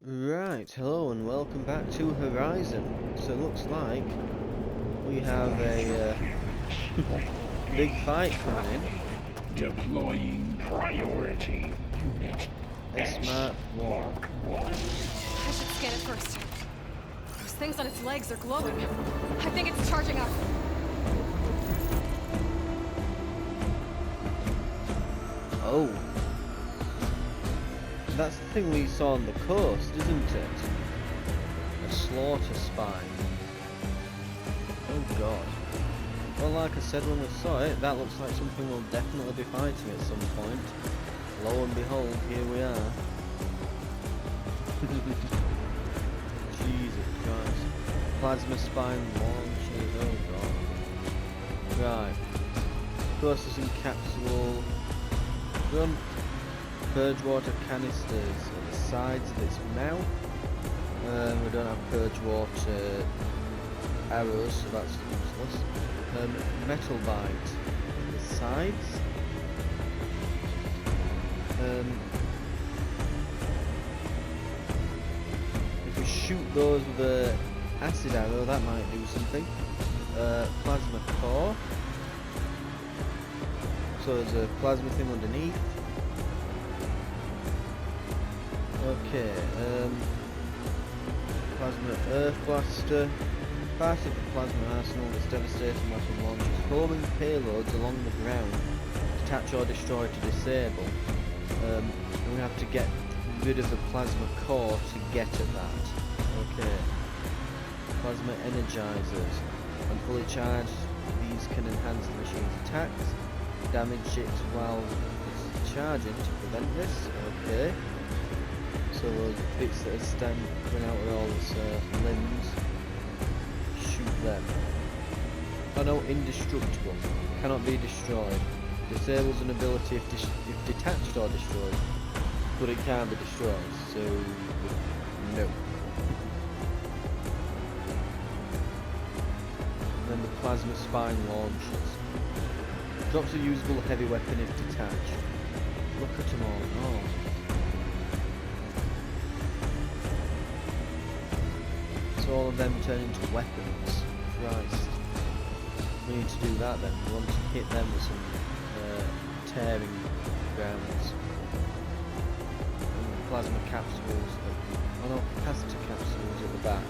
Right, hello and welcome back to Horizon. So it looks like we have a big fight coming in. Deploying priority unit. A smart one. I should scan it first. Those things on its legs are glowing. I think it's charging up. Oh. That's the thing we saw on the coast, isn't it? A slaughter spine. Oh god. Well, like I said when we saw it, that looks like something we'll definitely be fighting at some point. Lo and behold, here we are. Jesus Christ. Plasma spine launches, oh god. Right. Processing capsule. Run. Purge water canisters at the sides of its mouth. We don't have purge water arrows, so that's useless. Metal bite at the sides. If we shoot those with a acid arrow, that might do something. Plasma core. So there's a plasma thing underneath. Okay, plasma earth blaster. Part of the plasma arsenal, this devastating weapon launches homing payloads along the ground. Detach or destroy to disable. And we have to get rid of the plasma core to get at that. Okay. Plasma energizers. When fully charged, these can enhance the machine's attacks. Damage it while it's charging to prevent this. Okay. So those bits that are coming out with all its limbs, shoot them. Oh no, indestructible. Cannot be destroyed. Disables an ability if detached or destroyed, but it can be destroyed, so no. Then the plasma spine launches. Drops a usable heavy weapon if detached. Look at them all. Oh. So all of them turn into weapons. Christ. We need to do that then. We want to hit them with some tearing grounds. And plasma capsules. Oh no, capacitor capsules at the back.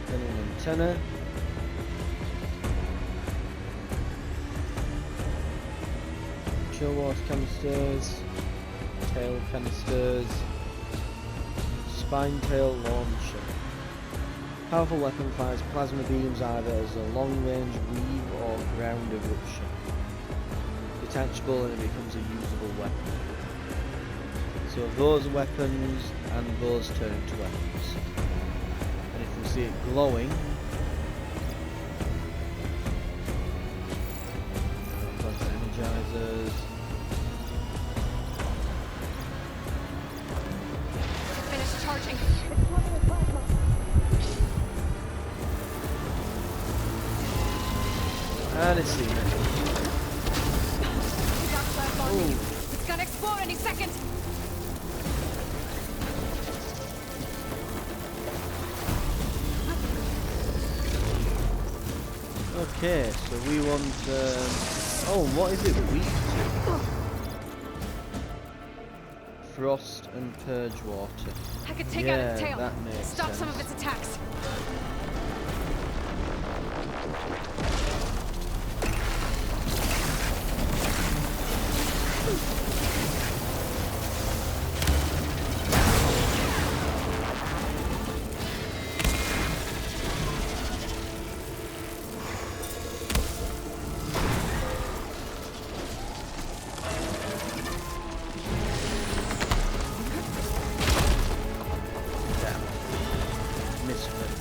Then an antenna. Chill water canisters. Tail canisters. Spine tail launcher. Powerful weapon fires plasma beams either as a long-range weave or ground eruption. Detachable and it becomes a usable weapon. So those are weapons and those turn into weapons. And if we see it glowing, plasma energizers. Finish charging. And it's seen it. Got flash on me. It's gonna explode any second. Okay, so we want. Oh, what is it weak to? Frost and purge water. I could take Yeah, out its tail. that makes Stop some sense. of its attacks. Damn. Misfit.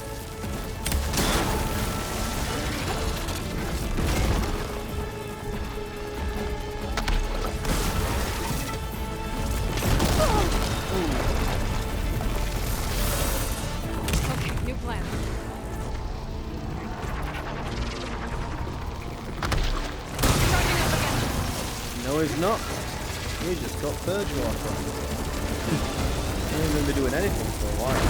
Okay, new plan. Charging up again. No, he's not. We just got purge water. We ain't gonna be doing anything for a while.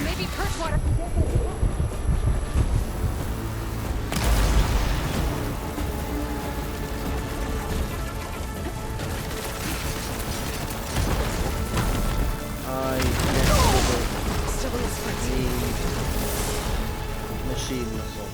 Maybe purge water. Still in this Machine muscle.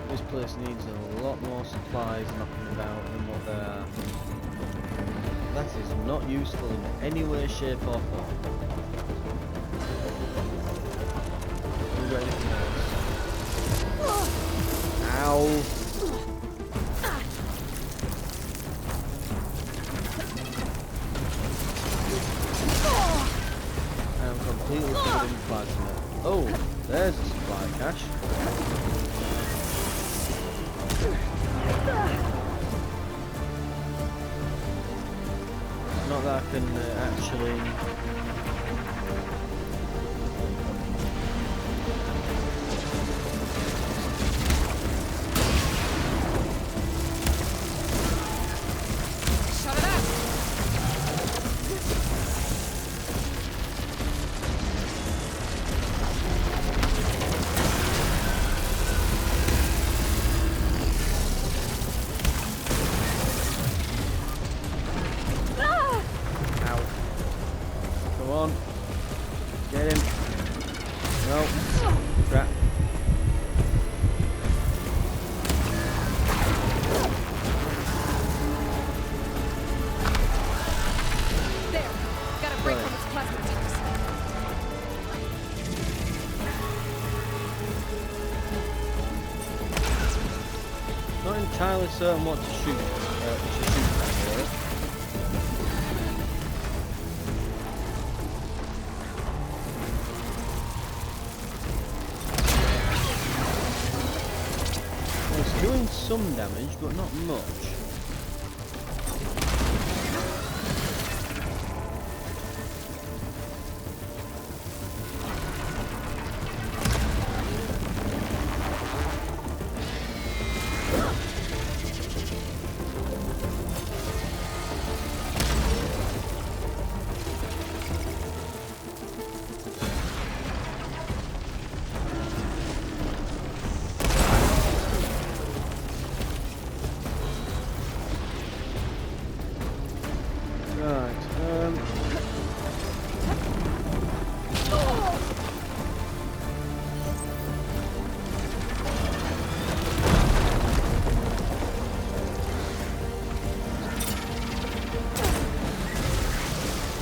This place needs a lot more supplies knocking about than what there are. That is not useful in any way, shape or form. Have we got anything else? Ow! I am completely covered in plasma. Oh, there's a supply cache. Not that I can actually... Shut it up. Ow. Come on. Get him. No. Crap. There. Got a break from its plasma attacks. Not entirely certain what to shoot. That here. It's doing some damage, but not much.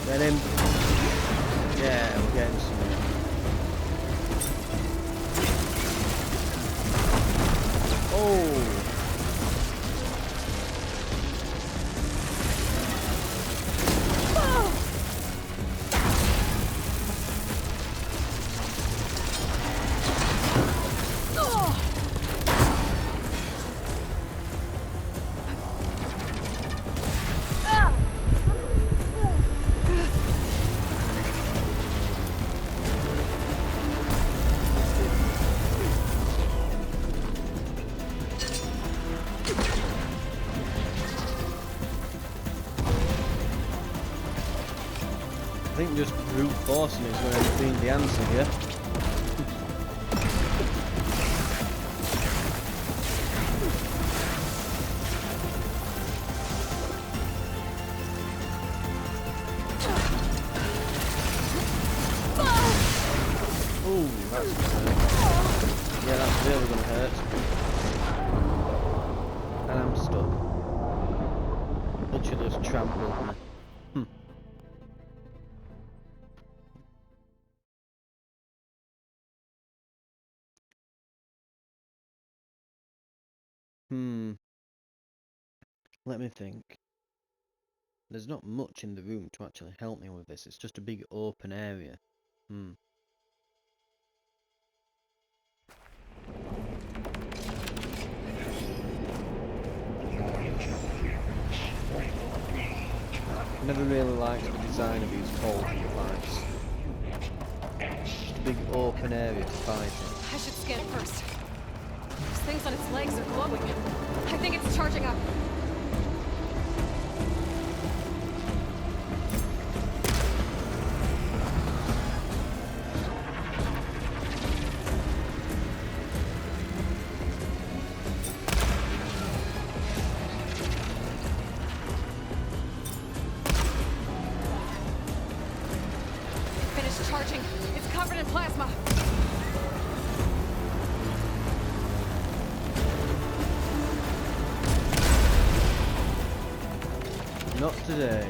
Get him. Yeah, we're getting some. Oh. I think just brute forcing is going to end up being the answer here. Ooh, that's gonna hurt. Yeah, that's really going to hurt. And I'm stuck. Literally just trampled me. Let me think. There's not much in the room to actually help me with this. It's just a big open area. Never really liked the design of these cauldron fights. Just a big open area to fight in. I should scan it first. Those things on its legs are glowing. I think it's charging up. Finished charging. It's covered in plasma. Not today.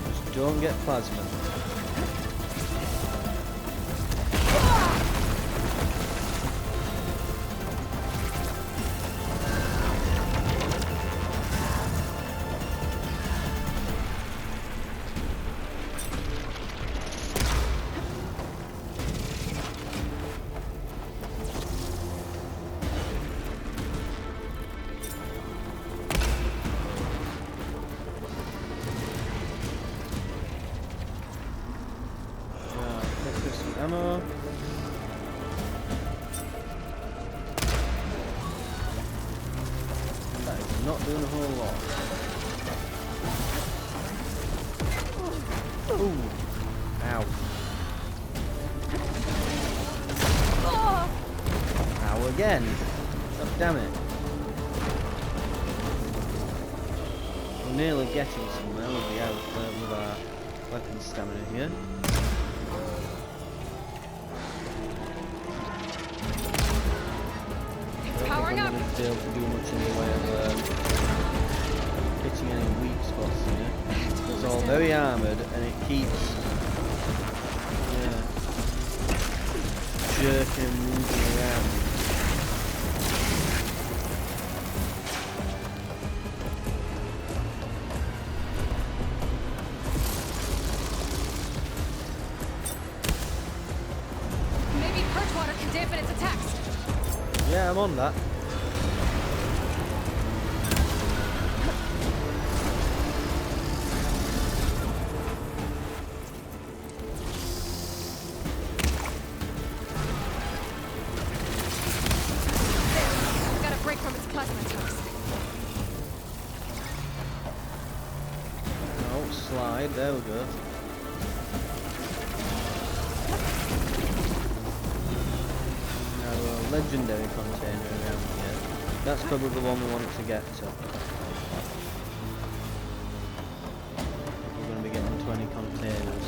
Just don't get plasma. Ammo. That is not doing a whole lot. Ooh. Ow. Ow again. God damn it. We're nearly getting somewhere with our weapon stamina here. Powering up. I'm not going to be able to do much in the way of hitting any weak spots here. It's all very armoured and it keeps jerking and moving around. Maybe perch water can dampen its attacks. Yeah, I'm on that. Got a break from its plasma attacks. Oh, slide. There we go. Legendary container around here. That's probably the one we want to get to. We're going to be getting 20 containers.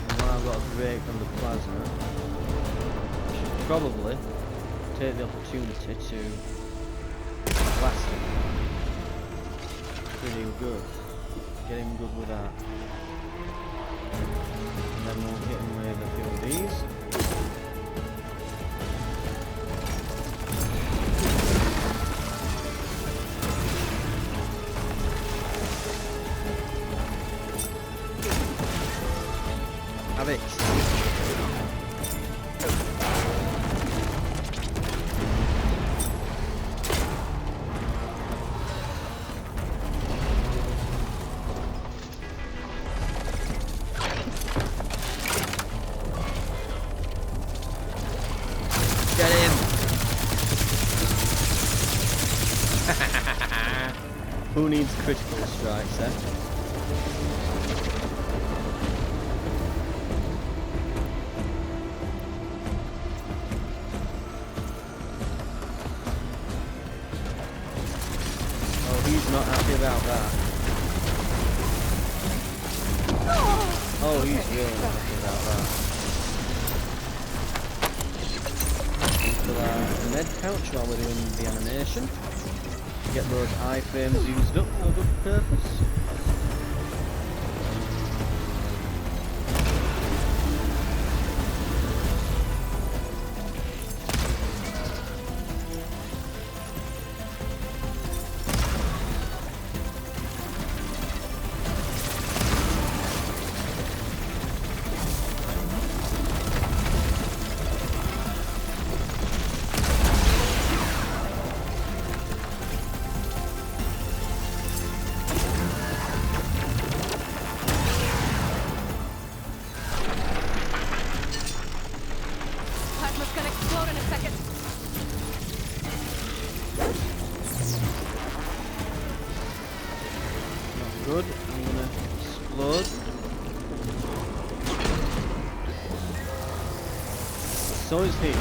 And now I've got a break from the plasma. I should probably take the opportunity to blast him. Pretty good. Get him good with that. And then we'll hit him with a few of these. Get him! Who needs critical strikes, eh? Oh, he's not happy about that. Oh, he's really not happy about that. Med pouch while we're doing the animation. Get those iframes used up for a good purpose. good. I'm gonna explode. So is he.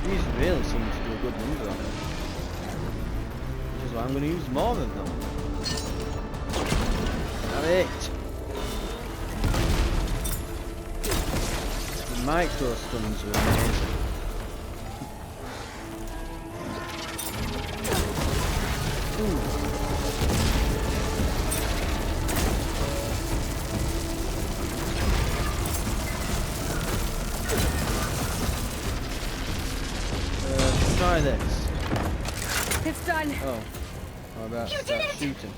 These really seem to do a good number on him. Which is why I'm going to use more of them. Have it! The micro stuns are amazing. Ooh. Try this. It's done. Oh. How about start shooting?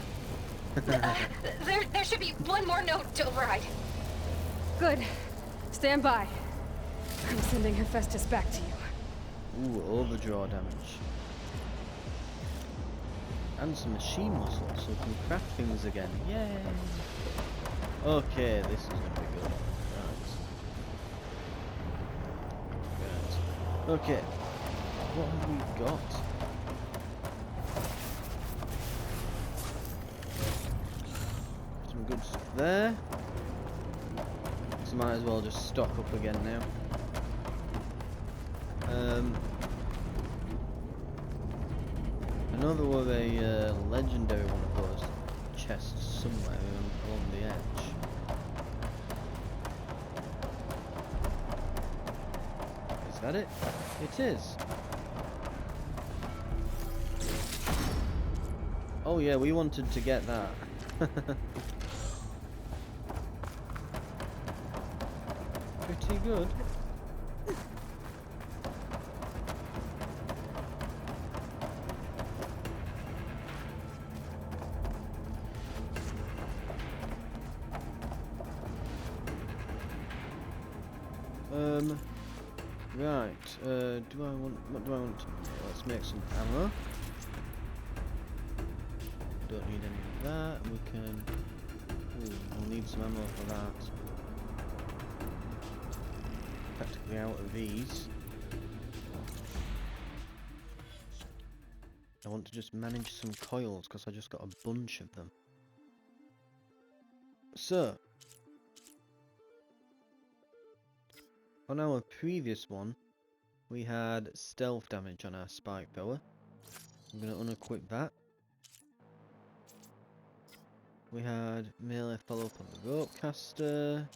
There should be one more note to override. Good. Stand by. I'm sending Hephaestus back to you. Ooh, overdraw damage. And some machine muscle, so we can craft things again. Yay! Okay, this is gonna be good. Right. Okay. What have we got? Some good stuff there. So might as well just stock up again now. I know there was a legendary one of those chests somewhere along the edge. Is that it? It is. Oh yeah, we wanted to get that. Pretty good. Right, what do I want to do? Let's make some ammo. Don't need any of that, we can, we'll need some ammo for that. Practically out of these. I want to just manage some coils, because I just got a bunch of them. So, on our previous one, we had stealth damage on our spike thrower. I'm going to unequip that. We had melee follow up on the rope caster.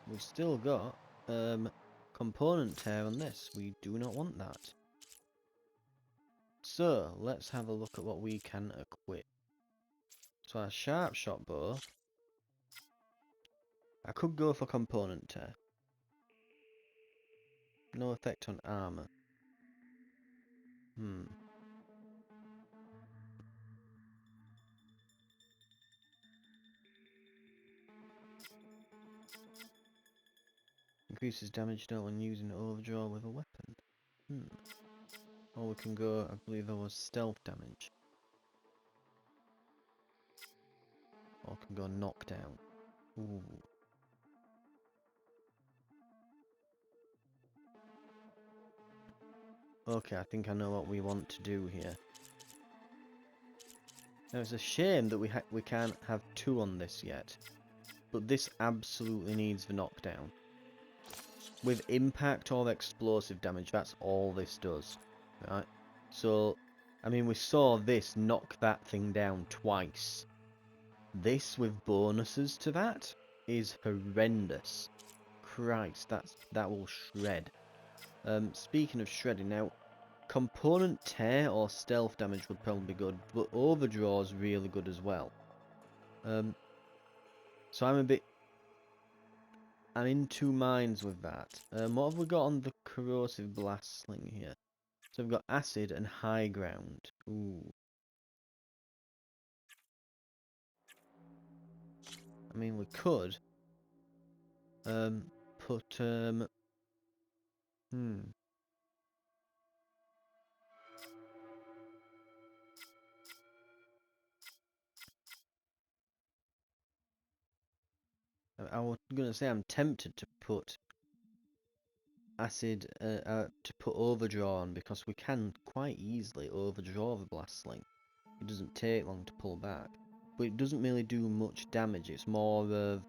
We've still got component tear on this. We do not want that. So, let's have a look at what we can equip. So our sharp shot bow. I could go for component tear. No effect on armor. Increases damage dealt when using overdraw with a weapon. Or we can go, I believe there was stealth damage. Or can go knockdown. Ooh. Okay, I think I know what we want to do here. Now it's a shame that we can't have two on this yet. But this absolutely needs the knockdown. With impact or explosive damage, that's all this does. Right? So, I mean, we saw this knock that thing down twice. This with bonuses to that is horrendous. Christ, that will shred. Speaking of shredding, now, component tear or stealth damage would probably be good, but overdraw is really good as well. So I'm in two minds with that. What have we got on the corrosive blast sling here? So we've got acid and high ground. Ooh. I mean, we could put I was gonna say I'm tempted to put acid to put overdraw on, because we can quite easily overdraw the blast sling. It doesn't take long to pull back, but it doesn't really do much damage. It's more of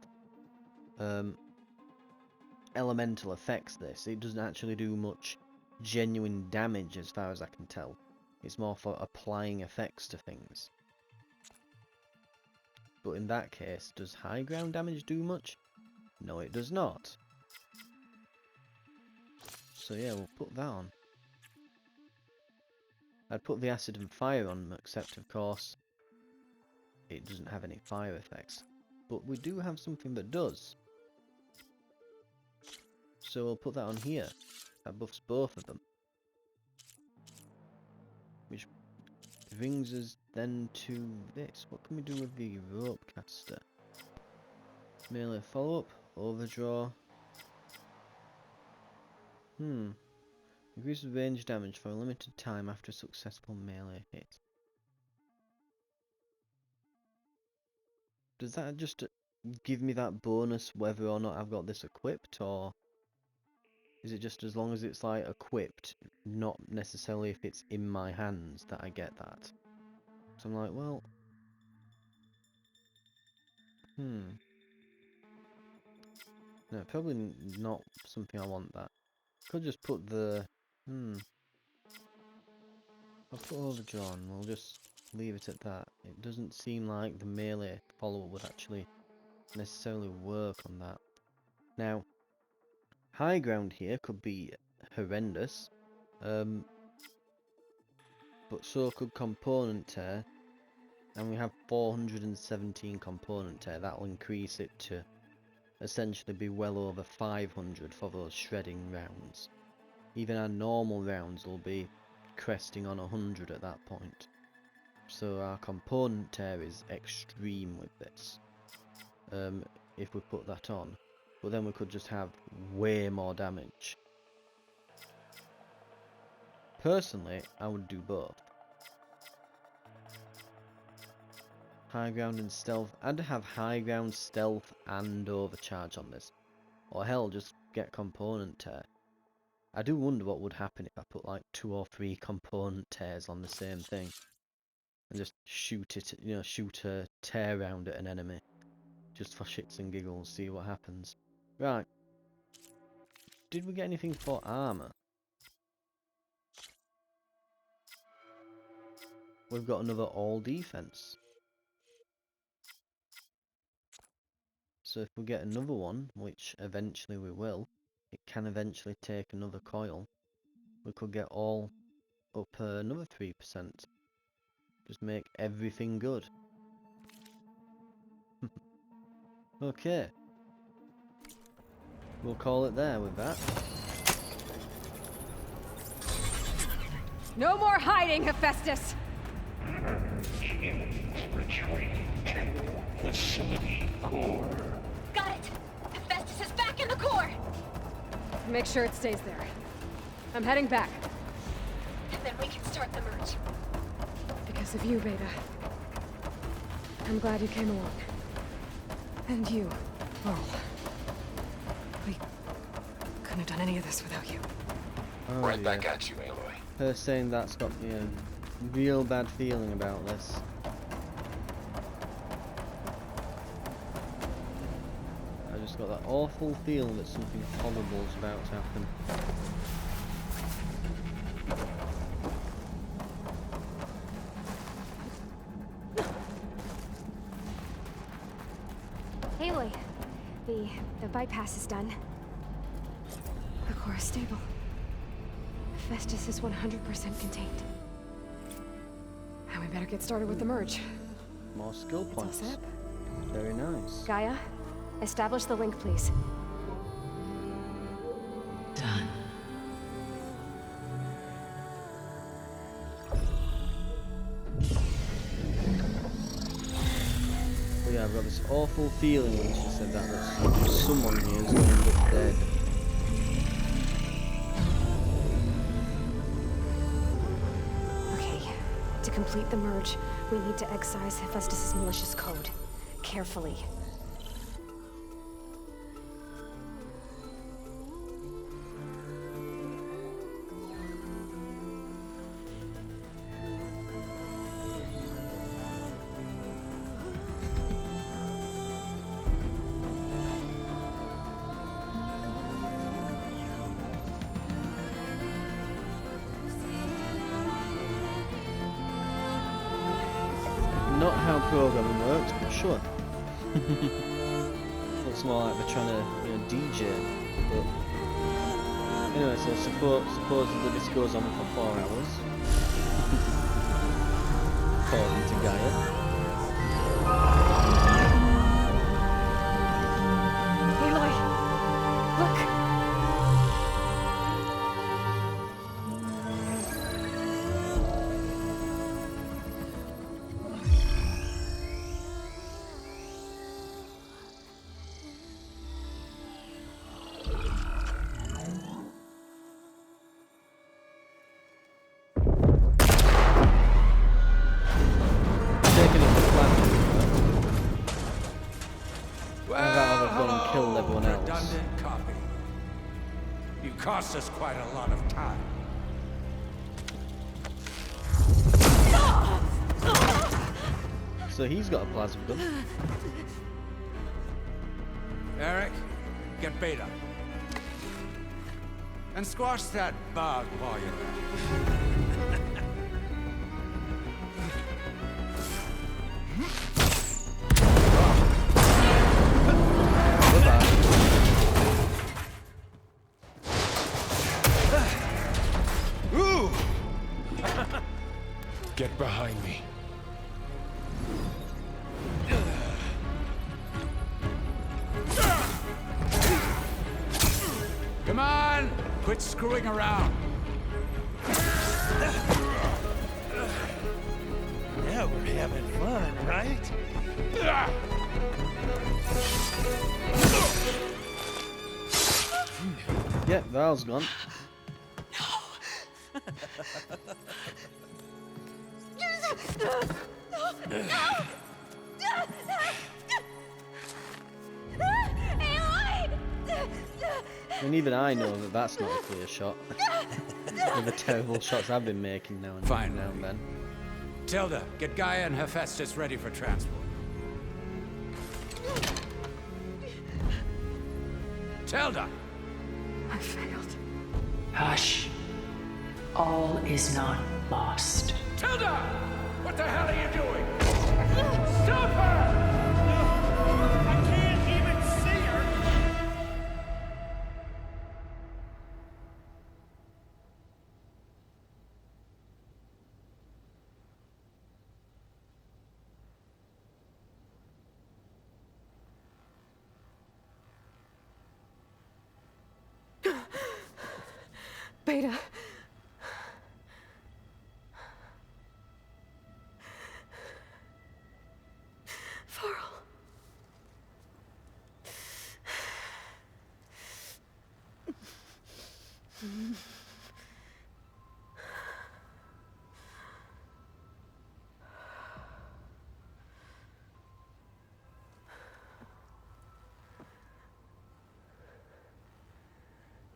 elemental effects. This, it doesn't actually do much genuine damage as far as I can tell. It's more for applying effects to things. But in that case, does high ground damage do much? No, it does not. So yeah, we'll put that on. I'd put the acid and fire on, except of course it doesn't have any fire effects. But we do have something that does. So we'll put that on here. That buffs both of them. Which brings us then to this. What can we do with the rope caster? Melee follow-up, overdraw. Increases range damage for a limited time after a successful melee hit. Does that just give me that bonus whether or not I've got this equipped, or is it just as long as it's like equipped, not necessarily if it's in my hands that I get that? So I'm like, well, no, probably not something I want. That could just put the I'll put overdraw on. We'll just leave it at that. It doesn't seem like the melee follow-up would actually necessarily work on that. Now, high ground here could be horrendous, but so could component tear, and we have 417 component tear. That'll increase it to essentially be well over 500 for those shredding rounds. Even our normal rounds will be cresting on 100 at that point. So our component tear is extreme with this, if we put that on. But then we could just have way more damage. Personally, I would do both. High ground and stealth, and have high ground, stealth and overcharge on this. Or hell, just get component tear. I do wonder what would happen if I put like 2 or 3 component tears on the same thing. And just shoot it, shoot a tear round at an enemy. Just for shits and giggles, see what happens. Right. Did we get anything for armour? We've got another all defense. So if we get another one, which eventually we will, it can eventually take another coil. We could get all up another 3%. Just make everything good. Okay. We'll call it there with that. No more hiding, Hephaestus! Retreating to facility core. Got it! Hephaestus is back in the core! Make sure it stays there. I'm heading back. And then we can start the merge. Because of you, Beta. I'm glad you came along. And you, Pearl. We couldn't have done any of this without you. Oh, Right yeah. back at you, Aloy. Her saying that's got me a real bad feeling about this. I just got that awful feeling that something horrible is about to happen. Aloy, the bypass is done. The core is stable. Hephaestus is 100% contained. Now we better get started with the merge. More skill It's all points. set. Very nice. Gaia, establish the link, please. Done. But yeah, I've got this awful feeling when she said that someone here is going to end up dead. Okay, to complete the merge, we need to excise Hephaestus' malicious code. Carefully. Not how programming works, but sure. Looks more like they're trying to, DJ. But anyway, so supposedly this goes on for 4 hours, according to Gaia. Aloy! Look! Taking up the plan. I'd rather go and kill everyone else. Redundant copy. You cost us quite a lot of time. So he's got a plasma gun. Eric, get Beta. And squash that bug while you're Ooh! Get behind me. Come on! Quit screwing around. Yeah, we're having fun, right? Yeah, Val's gone. And even I know that that's not a clear shot. With the terrible shots I've been making now and then. Tilda, get Gaia and Hephaestus ready for transport. Tilda! I failed. Hush. All is not lost. Tilda! What the hell are you doing? Stop her! I can't even see her! Beta. Farrell.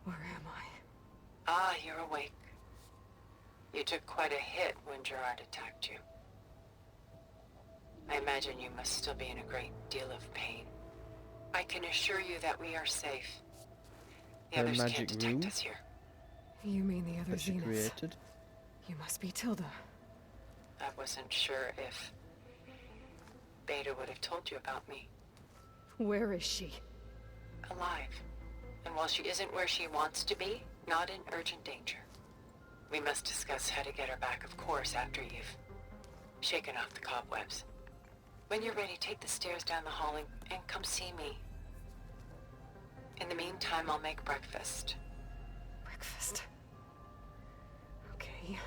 Where am I? Ah, you're awake. You took quite a hit when Gerard attacked you. I imagine you must still be in a great deal of pain. I can assure you that we are safe. The Her others magic can't detect room? us here. You mean the other That she Zeniths? created. You must be Tilda. I wasn't sure if Beta would have told you about me. Where is she? Alive. And while she isn't where she wants to be, not in urgent danger. We must discuss how to get her back, of course, after you've shaken off the cobwebs. When you're ready, take the stairs down the hall and come see me. In the meantime, I'll make breakfast. Breakfast. Okay.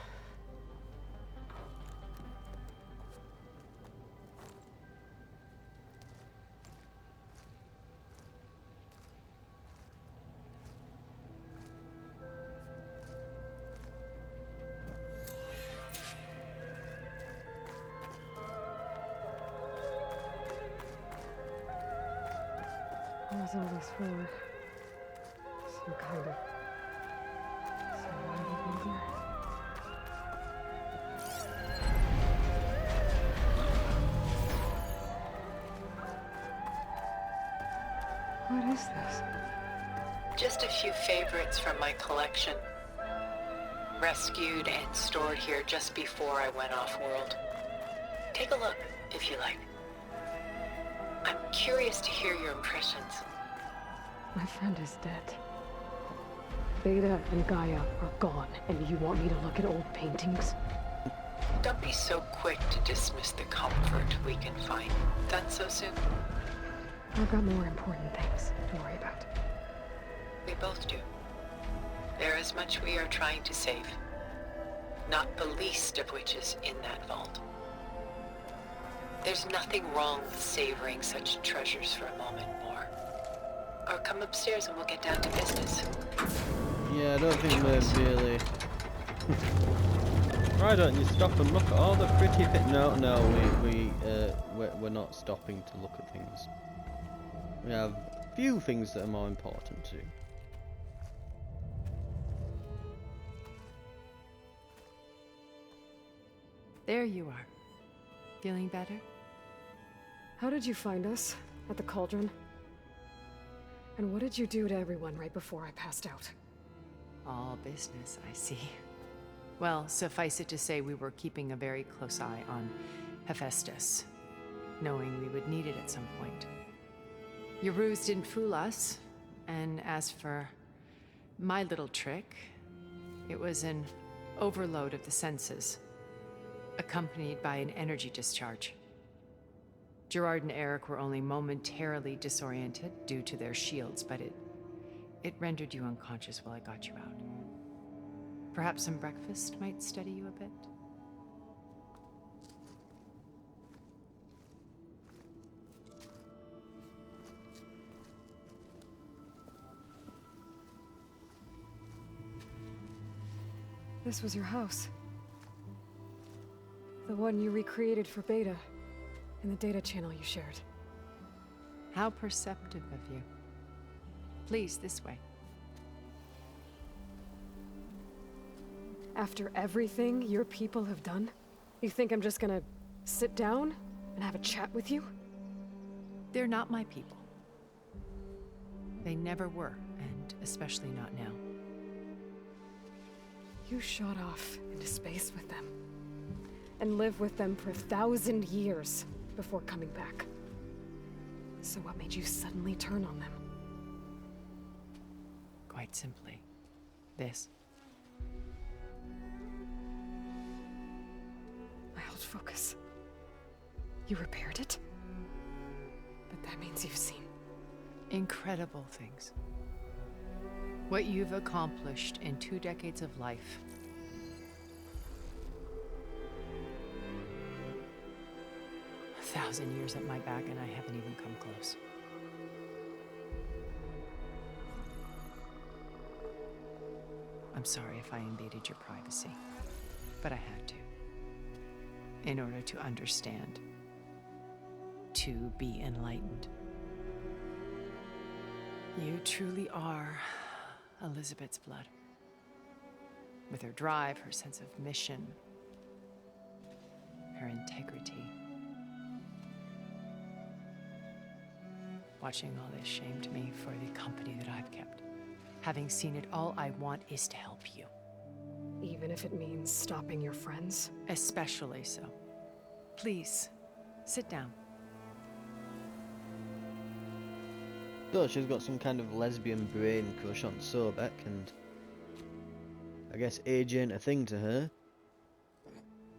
What's all this for? Some kind of survival bunker? What is this? Just a few favorites from my collection. Rescued and stored here just before I went off-world. Take a look. if you like. I'm curious to hear your impressions. My friend is dead. Beta and Gaia are gone, and you want me to look at old paintings? Don't be so quick to dismiss the comfort we can find. Done so soon? I've got more important things to worry about. We both do. There is much we are trying to save. Not the least of which is in that vault. There's nothing wrong with savoring such treasures for a moment more. Or come upstairs and we'll get down to business. Yeah, I don't think we're really... Why don't you stop and look at all the pretty No, we're not stopping to look at things. We have few things that are more important to. There you are. Feeling better? How did you find us? At the cauldron? And what did you do to everyone right before I passed out? All business, I see. Well, suffice it to say we were keeping a very close eye on Hephaestus, knowing we would need it at some point. Your ruse didn't fool us, and as for my little trick, it was an overload of the senses, accompanied by an energy discharge. Gerard and Eric were only momentarily disoriented due to their shields, but it rendered you unconscious while I got you out. Perhaps some breakfast might steady you a bit? This was your house. The one you recreated for Beta, in the data channel you shared. How perceptive of you. Please, this way. After everything your people have done, you think I'm just gonna sit down and have a chat with you? They're not my people. They never were, and especially not now. You shot off into space with them, and lived with them for 1,000 years before coming back. So what made you suddenly turn on them? Quite simply, this. My old focus. You repaired it? But that means you've seen... Incredible things. What you've accomplished in 2 decades of life. A 1,000 years at my back and I haven't even come close. I'm sorry if I invaded your privacy, but I had to. In order to understand. To be enlightened. You truly are Elizabeth's blood. With her drive, her sense of mission, her integrity. Watching all this shamed me for the company that I've kept. Having seen it, all I want is to help you. Even if it means stopping your friends? Especially so. Please, sit down. So she's got some kind of lesbian brain crush on Sobek, and I guess age ain't a thing to her.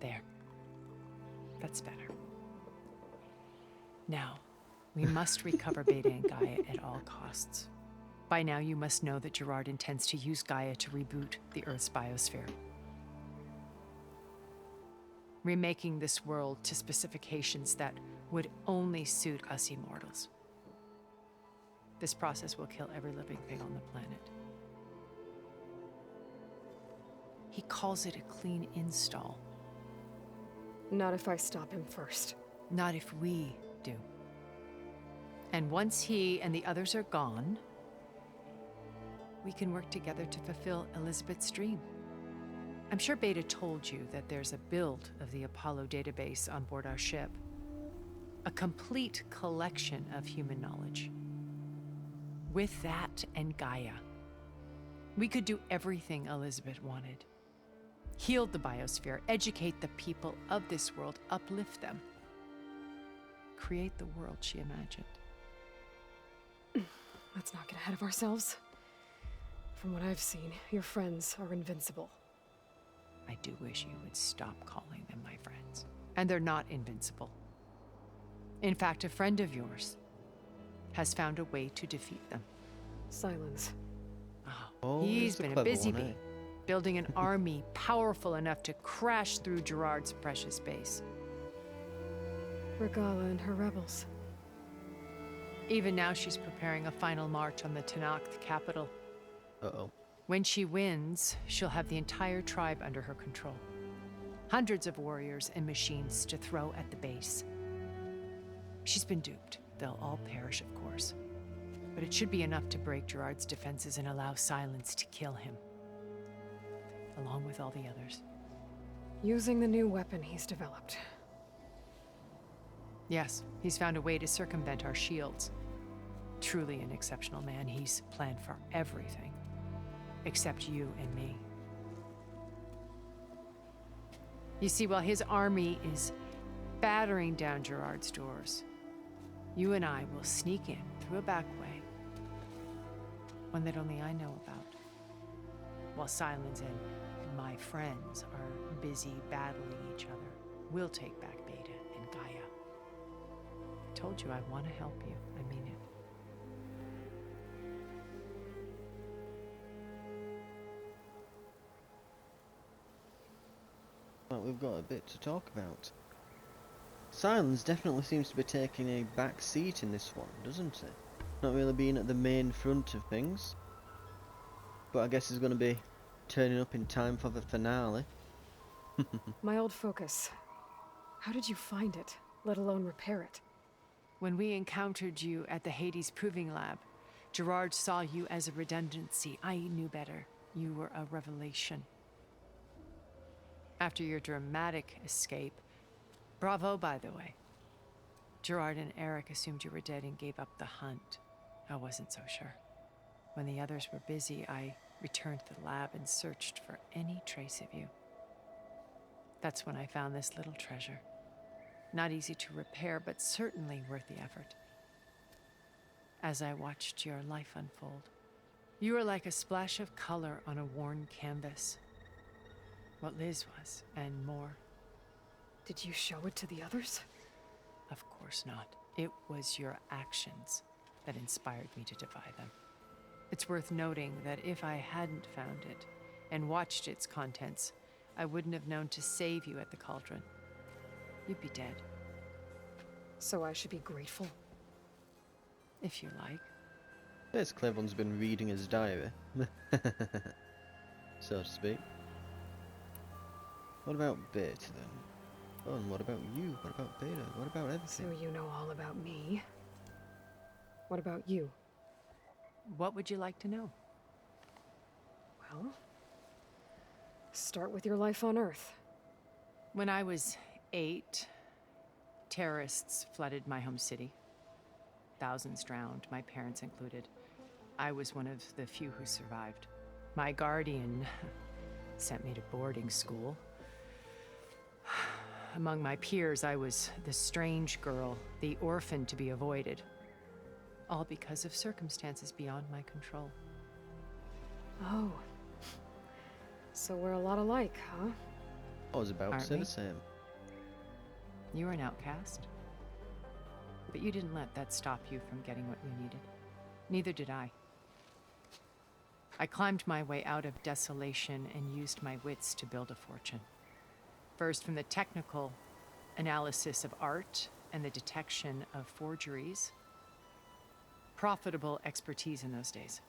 There. That's better. Now, we must recover Beta and Gaia at all costs. By now, you must know that Gerard intends to use Gaia to reboot the Earth's biosphere. Remaking this world to specifications that would only suit us immortals. This process will kill every living thing on the planet. He calls it a clean install. Not if I stop him first. Not if we do. And once he and the others are gone, we can work together to fulfill Elizabeth's dream. I'm sure Beta told you that there's a build of the Apollo database on board our ship. A complete collection of human knowledge. With that and Gaia, we could do everything Elizabeth wanted. Heal the biosphere, educate the people of this world, uplift them. create the world she imagined. Let's not get ahead of ourselves. From what I've seen, your friends are invincible. I do wish you would stop calling them my friends. And they're not invincible. In fact, a friend of yours has found a way to defeat them. Silence. Oh, He's he's a been a clever busy one, bee, eh? building an army powerful enough to crash through Gerard's precious base. Regala and her rebels. Even now, she's preparing a final march on the Tenakth capital. Uh-oh. When she wins, she'll have the entire tribe under her control. Hundreds of warriors and machines to throw at the base. She's been duped. They'll all perish, of course. But it should be enough to break Gerard's defenses and allow Silence to kill him. Along with all the others. Using the new weapon he's developed. Yes, he's found a way to circumvent our shields. Truly an exceptional man. He's planned for everything. Except you and me. You see, while his army is battering down Gerard's doors, you and I will sneak in through a back way. One that only I know about. While Silence and my friends are busy battling each other, we'll take back Beta and Gaia. I told you I want to help you. I mean it. Well, we've got a bit to talk about. Silence definitely seems to be taking a back seat in this one, doesn't it? Not really being at the main front of things. But I guess he's going to be turning up in time for the finale. My old focus. How did you find it, let alone repair it? When we encountered you at the Hades Proving Lab, Gerard saw you as a redundancy. I knew better. You were a revelation. After your dramatic escape, bravo, by the way. Gerard and Eric assumed you were dead and gave up the hunt. I wasn't so sure. When the others were busy, I returned to the lab and searched for any trace of you. That's when I found this little treasure. Not easy to repair, but certainly worth the effort. As I watched your life unfold, you were like a splash of color on a worn canvas. What Liz was, and more. Did you show it to the others? Of course not. It was your actions that inspired me to defy them. It's worth noting that if I hadn't found it and watched its contents, I wouldn't have known to save you at the cauldron. You'd be dead. So I should be grateful? If you like. This Cleveland's been reading his diary. So to speak. What about Beta then? Oh, and what about you? What about Beta? What about So everything? you know all about me. What about you? What would you like to know? Well, start with your life on Earth. When I was 8, terrorists flooded my home city. Thousands drowned, my parents included. I was one of the few who survived. My guardian sent me to boarding school. Among my peers, I was the strange girl, the orphan to be avoided. All because of circumstances beyond my control. Oh. So we're a lot alike, huh? I was about to Aren't say we? the same. You were an outcast. But you didn't let that stop you from getting what you needed. Neither did I. I climbed my way out of desolation and used my wits to build a fortune. First, from the technical analysis of art and the detection of forgeries. Profitable expertise in those days.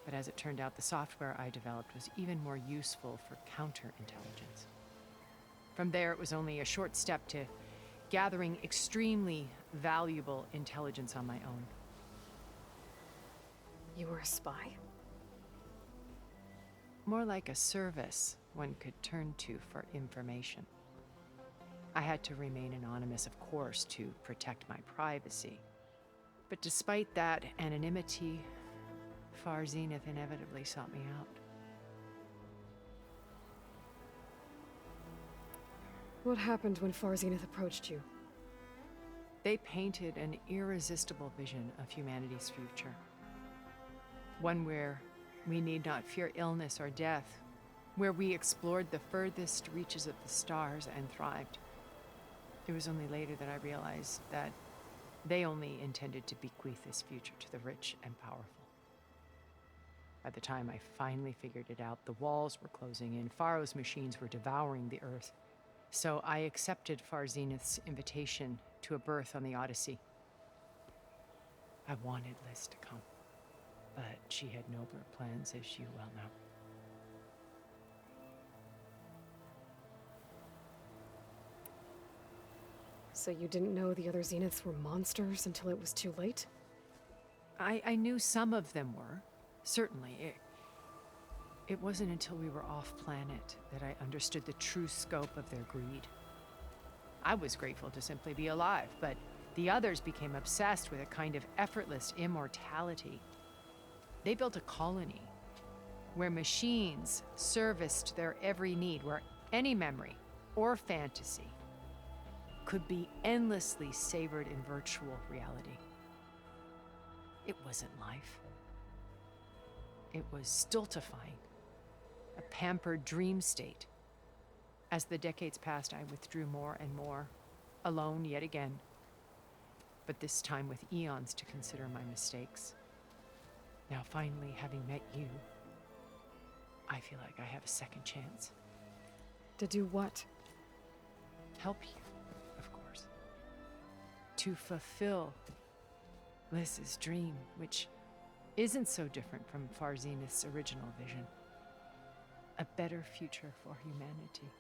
But as it turned out, the software I developed was even more useful for counterintelligence. From there, it was only a short step to gathering extremely valuable intelligence on my own. You were a spy? More like a service one could turn to for information. I had to remain anonymous, of course, to protect my privacy. But despite that anonymity, Far Zenith inevitably sought me out. What happened when Far Zenith approached you? They painted an irresistible vision of humanity's future. One where we need not fear illness or death, where we explored the furthest reaches of the stars and thrived. It was only later that I realized that they only intended to bequeath this future to the rich and powerful. By the time I finally figured it out, the walls were closing in, Pharaoh's machines were devouring the earth. So I accepted Far Zenith's invitation to a berth on the Odyssey. I wanted Liz to come, but she had nobler plans, as you well know. So you didn't know the other Zeniths were monsters until it was too late? I knew some of them were, certainly. It wasn't until we were off-planet that I understood the true scope of their greed. I was grateful to simply be alive, but the others became obsessed with a kind of effortless immortality. They built a colony where machines serviced their every need, where any memory or fantasy could be endlessly savored in virtual reality. It wasn't life. It was stultifying, a pampered dream state. As the decades passed, I withdrew more and more, alone yet again, but this time with eons to consider my mistakes. Now, finally, having met you, I feel like I have a second chance. To do what? Help you, of course. To fulfill Liz's dream, which isn't so different from Far Zenith's original vision. A better future for humanity.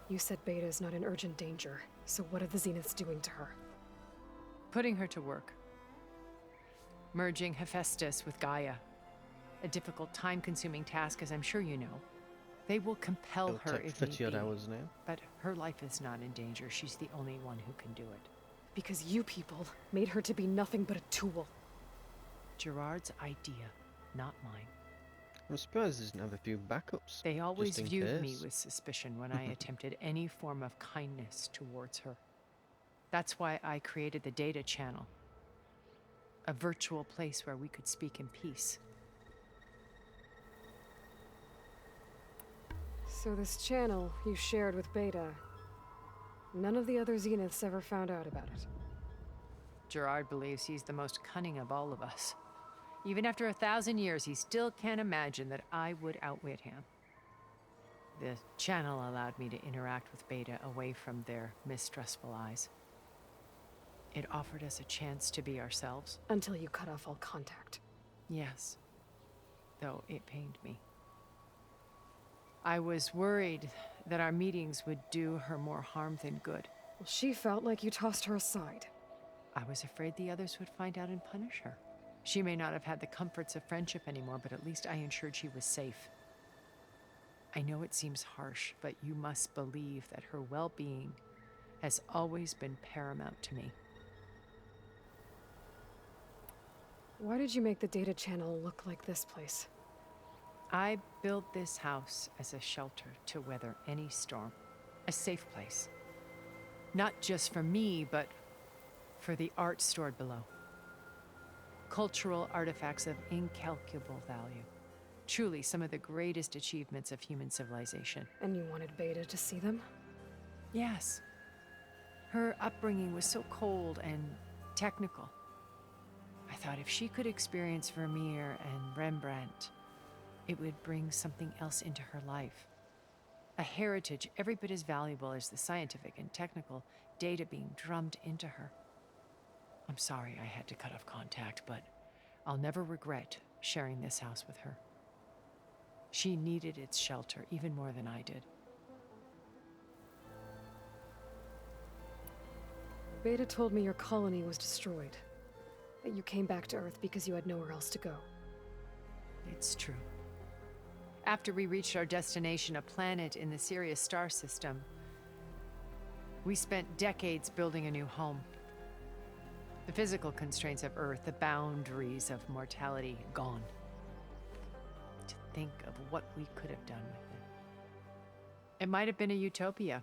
You said Beta is not in urgent danger, so what are the Zeniths doing to her? Putting her to work. Merging Hephaestus with Gaia. A difficult, time-consuming task, as I'm sure you know. They will compel It'll her take if 30 need odd be. hours now. But her life is not in danger. She's the only one who can do it. Because you people made her to be nothing but a tool. Gerard's idea, not mine. I'm surprised he doesn't have a few backups. They always just in viewed me case. with suspicion when I attempted any form of kindness towards her. That's why I created the data channel. A virtual place where we could speak in peace. So this channel you shared with Beta, none of the other Zeniths ever found out about it. Gerard believes he's the most cunning of all of us. Even after 1,000 years, he still can't imagine that I would outwit him. The channel allowed me to interact with Beta away from their mistrustful eyes. It offered us a chance to be ourselves. Until you cut off all contact. Yes, though it pained me. I was worried that our meetings would do her more harm than good. Well, she felt like you tossed her aside. I was afraid the others would find out and punish her. She may not have had the comforts of friendship anymore, but at least I ensured she was safe. I know it seems harsh, but you must believe that her well-being has always been paramount to me. Why did you make the data channel look like this place? I built this house as a shelter to weather any storm. A safe place. Not just for me, but for the art stored below. Cultural artifacts of incalculable value. Truly some of the greatest achievements of human civilization. And you wanted Beta to see them? Yes. Her upbringing was so cold and technical. I thought if she could experience Vermeer and Rembrandt, it would bring something else into her life. A heritage every bit as valuable as the scientific and technical data being drummed into her. I'm sorry I had to cut off contact, but I'll never regret sharing this house with her. She needed its shelter even more than I did. Beta told me your colony was destroyed. That you came back to Earth because you had nowhere else to go. It's true. After we reached our destination, a planet in the Sirius star system, we spent decades building a new home. The physical constraints of Earth, the boundaries of mortality, gone. To think of what we could have done with it. It might have been a utopia.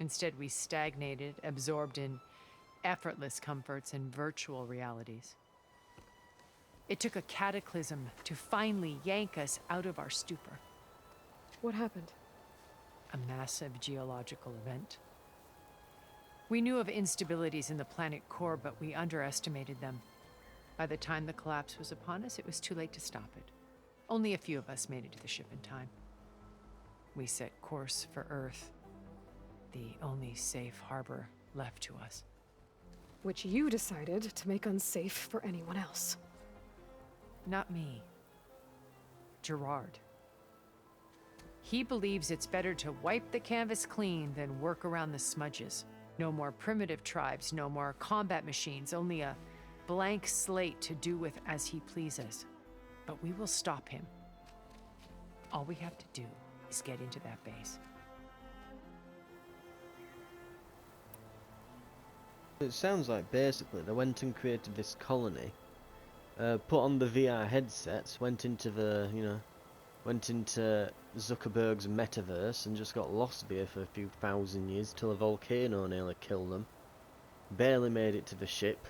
Instead, we stagnated, absorbed in effortless comforts and virtual realities. It took a cataclysm to finally yank us out of our stupor. What happened? A massive geological event. We knew of instabilities in the planet core, but we underestimated them. By the time the collapse was upon us, it was too late to stop it. Only a few of us made it to the ship in time. We set course for Earth, the only safe harbor left to us. Which you decided to make unsafe for anyone else. Not me. Gerard. He believes it's better to wipe the canvas clean than work around the smudges. No more primitive tribes, no more combat machines, only a blank slate to do with as he pleases. But we will stop him. All we have to do is get into that base. It sounds like basically they went and created this colony, put on the VR headsets, went into Zuckerberg's metaverse and just got lost here for a few thousand years till a volcano nearly killed them. Barely made it to the ship.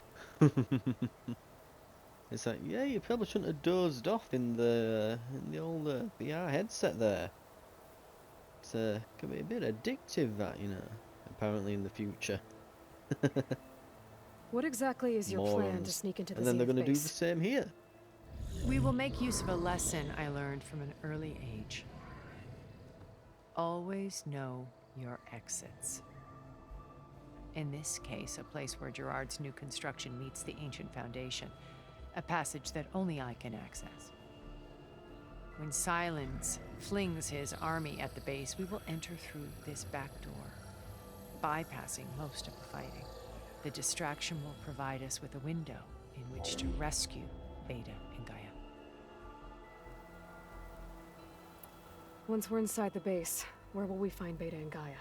It's like, yeah, you probably shouldn't have dozed off in the old VR headset there. It's can be a bit addictive, that, you know. Apparently in the future. What exactly is your plan to Morons. sneak into the And then they're Zenith going to do base? the same here. We will make use of a lesson I learned from an early age. Always know your exits. In this case, a place where Gerard's new construction meets the ancient foundation, a passage that only I can access. When Silence flings his army at the base, we will enter through this back door, bypassing most of the fighting. The distraction will provide us with a window in which to rescue Beta and Gaia. Once we're inside the base, where will we find Beta and Gaia?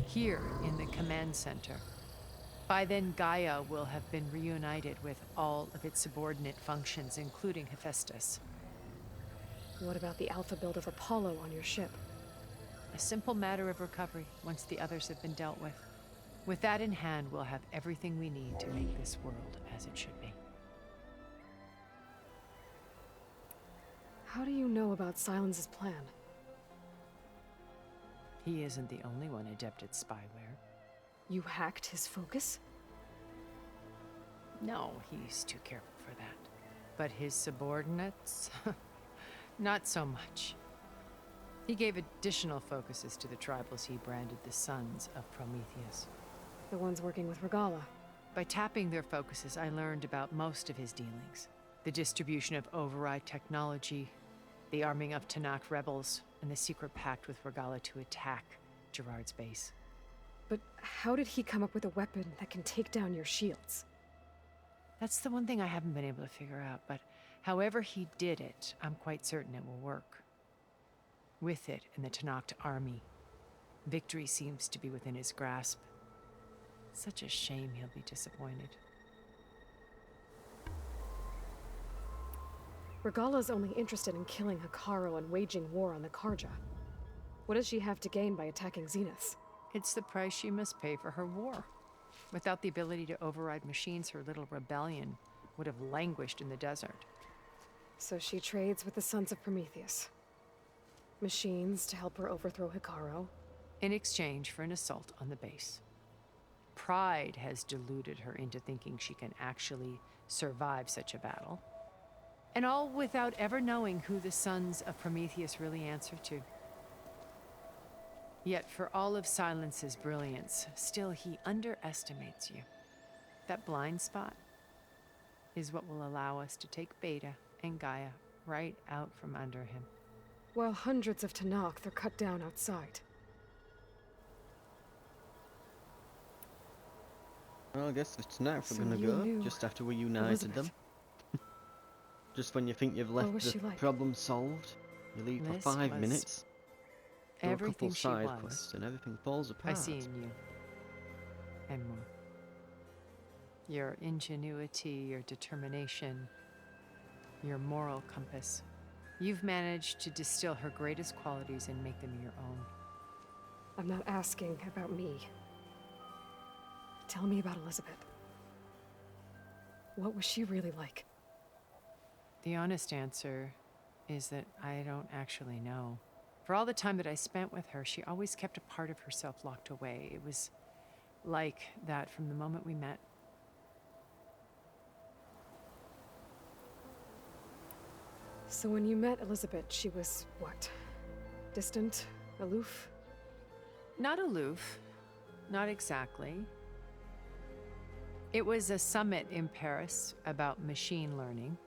Here in the command center. By then, Gaia will have been reunited with all of its subordinate functions, including Hephaestus. What about the alpha build of Apollo on your ship? A simple matter of recovery once the others have been dealt with. With that in hand, we'll have everything we need to make this world as it should be. How do you know about Silence's plan? He isn't the only one adept at spyware. You hacked his focus? No, he's too careful for that. But his subordinates? Not so much. He gave additional focuses to the tribals he branded the Sons of Prometheus. The ones working with Regala. By tapping their focuses, I learned about most of his dealings. The distribution of override technology, the arming of Tanakh rebels, and the secret pact with Regala to attack Gerard's base. But how did he come up with a weapon that can take down your shields? That's the one thing I haven't been able to figure out, but however he did it, I'm quite certain it will work. With it and the Tanakh army, victory seems to be within his grasp. Such a shame he'll be disappointed. Regala's only interested in killing Hikaru and waging war on the Karja. What does she have to gain by attacking Zeniths? It's the price she must pay for her war. Without the ability to override machines, her little rebellion would have languished in the desert. So she trades with the Sons of Prometheus. Machines to help her overthrow Hikaru. In exchange for an assault on the base. Pride has deluded her into thinking she can actually survive such a battle. And all without ever knowing who the Sons of Prometheus really answer to. Yet for all of Silence's brilliance, still he underestimates you. That blind spot is what will allow us to take Beta and Gaia right out from under him. While hundreds of Tanakh are cut down outside. Well, I guess the Tanakh So are gonna you go knew just after we united Elizabeth. them. Just when you think you've What left was the she like? problem solved, you leave Liz for 5 was minutes. Do a couple everything she side was. quests and everything falls apart. I see in you. And more. Your ingenuity, your determination, your moral compass. You've managed to distill her greatest qualities and make them your own. I'm not asking about me. Tell me about Elizabeth. What was she really like? The honest answer is that I don't actually know. For all the time that I spent with her, she always kept a part of herself locked away. It was like that from the moment we met. So when you met Elizabeth, she was what? Distant? Aloof? Not aloof. Not exactly. It was a summit in Paris about machine learning,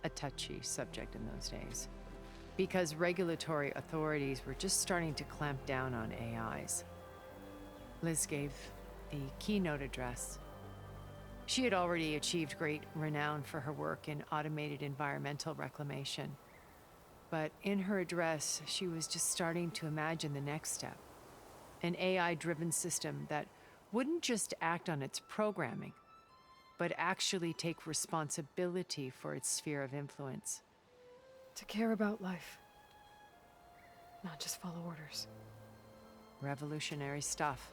a touchy subject in those days, because regulatory authorities were just starting to clamp down on AIs. Liz gave the keynote address. She had already achieved great renown for her work in automated environmental reclamation. But in her address, she was just starting to imagine the next step, an AI-driven system that wouldn't just act on its programming, but actually take responsibility for its sphere of influence. To care about life. Not just follow orders. Revolutionary stuff.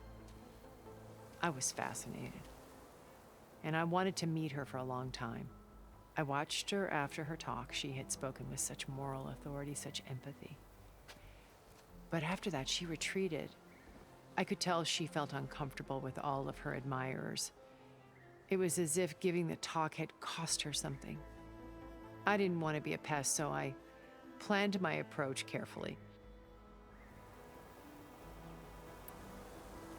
I was fascinated. And I wanted to meet her for a long time. I watched her after her talk. She had spoken with such moral authority, such empathy. But after that, she retreated. I could tell she felt uncomfortable with all of her admirers. It was as if giving the talk had cost her something. I didn't want to be a pest, so I planned my approach carefully.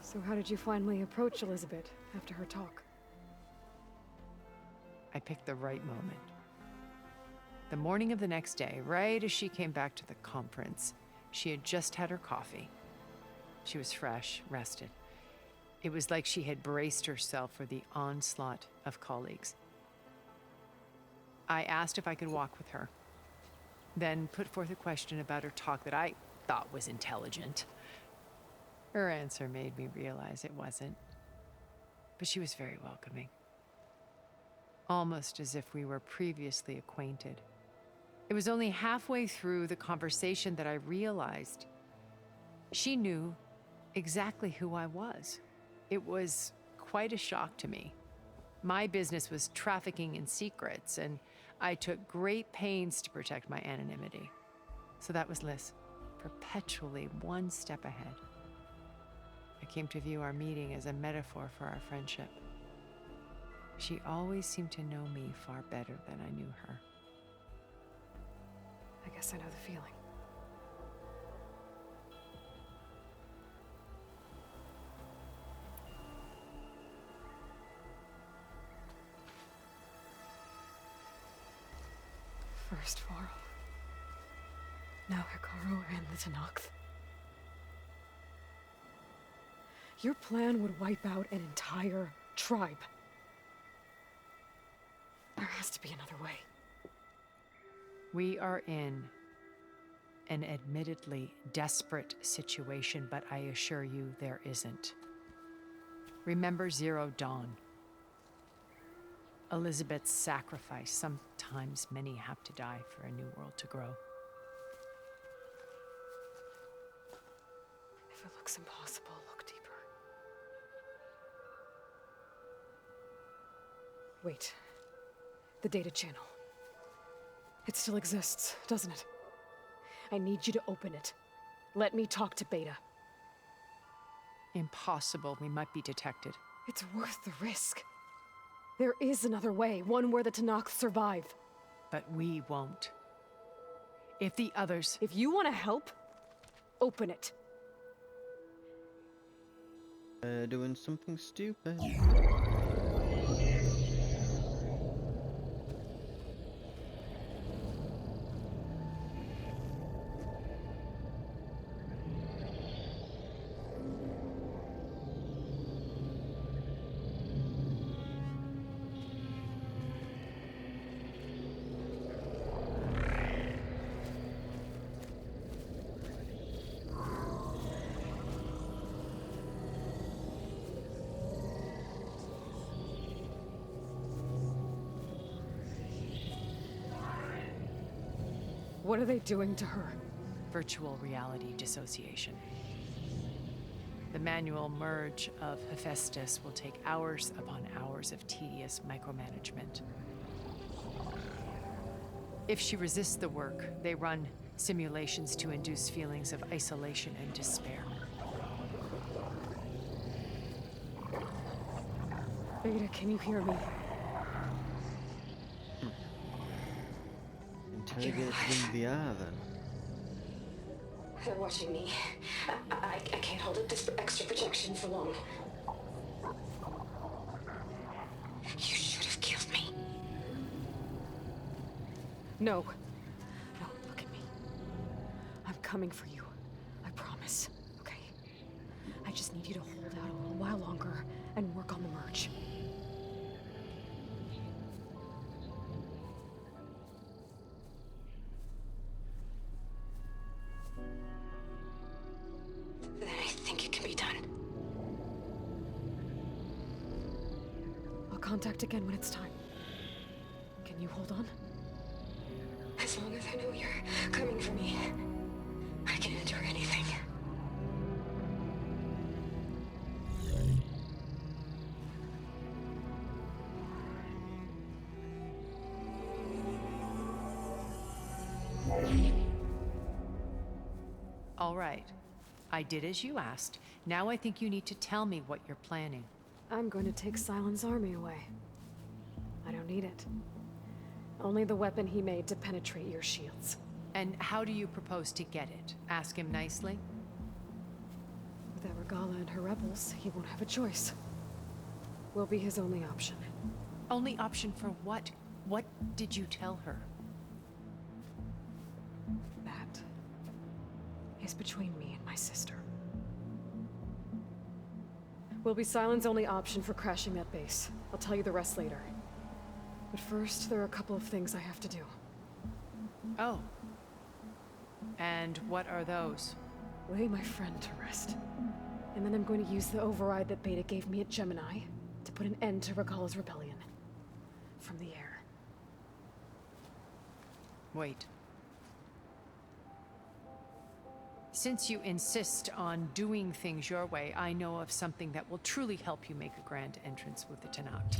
So how did you finally approach Elizabeth after her talk? I picked the right moment. The morning of the next day, right as she came back to the conference, she had just had her coffee. She was fresh, rested. It was like she had braced herself for the onslaught of colleagues. I asked if I could walk with her, then put forth a question about her talk that I thought was intelligent. Her answer made me realize it wasn't, but she was very welcoming. Almost as if we were previously acquainted. It was only halfway through the conversation that I realized she knew exactly who I was. It was quite a shock to me. My business was trafficking in secrets, and I took great pains to protect my anonymity. So that was Liz, perpetually one step ahead. I came to view our meeting as a metaphor for our friendship. She always seemed to know me far better than I knew her. I guess I know the feeling. First Varl. Now Hikaru and the Tenakth. Your plan would wipe out an entire tribe. There has to be another way. We are in an admittedly desperate situation, but I assure you there isn't. Remember Zero Dawn. Elizabeth's sacrifice. Sometimes many have to die for a new world to grow. If it looks impossible, look deeper. Wait. The data channel. It still exists, doesn't it? I need you to open it. Let me talk to Beta. Impossible. We might be detected. It's worth the risk. There is another way, one where the Tenakth survive. But we won't. If the others... If you want to help, open it. Doing something stupid. What are they doing to her? Virtual reality dissociation. The manual merge of Hephaestus will take hours upon hours of tedious micromanagement. If she resists the work, they run simulations to induce feelings of isolation and despair. Beta, can you hear me? Interrogated in VR then. They're watching me. I can't hold up this extra projection for long. You should have killed me. No. No, look at me. I'm coming for you. I promise. Okay? I just need you to hold out a little while longer and work on the merge. Then I think it can be done. I'll contact again when it's time. Can you hold on? As long as I know you're coming for me, I can endure anything. All right. I did as you asked. Now I think you need to tell me what you're planning. I'm going to take Silent's army away. I don't need it. Only the weapon he made to penetrate your shields. And how do you propose to get it? Ask him nicely? With Argala and her rebels, he won't have a choice. We'll be his only option. Only option for what? What did you tell her? That is between me and my sister. Will be Silent's only option for crashing that base. I'll tell you the rest later. But first, there are a couple of things I have to do. Oh. And what are those? Lay my friend to rest. And then I'm going to use the override that Beta gave me at Gemini to put an end to Regala's rebellion. From the air. Wait. Since you insist on doing things your way, I know of something that will truly help you make a grand entrance with the Tenat.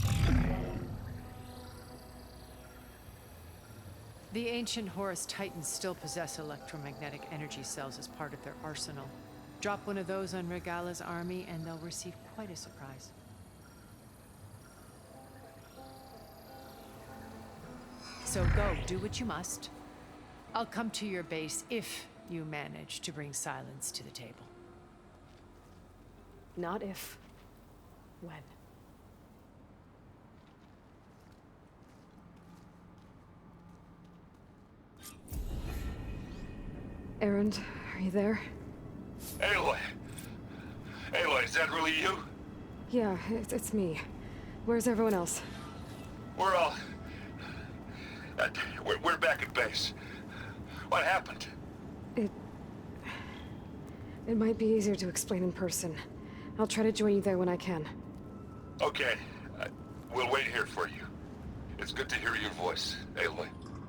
The ancient Horus Titans still possess electromagnetic energy cells as part of their arsenal. Drop one of those on Regala's army and they'll receive quite a surprise. So go, do what you must. I'll come to your base if you manage to bring Silence to the table. Not if. When. Erend, are you there? Aloy! Aloy, is that really you? Yeah, it's me. Where's everyone else? We're all... we're back at base. What happened? It might be easier to explain in person. I'll try to join you there when I can. Okay. We'll wait here for you. It's good to hear your voice, Aloy.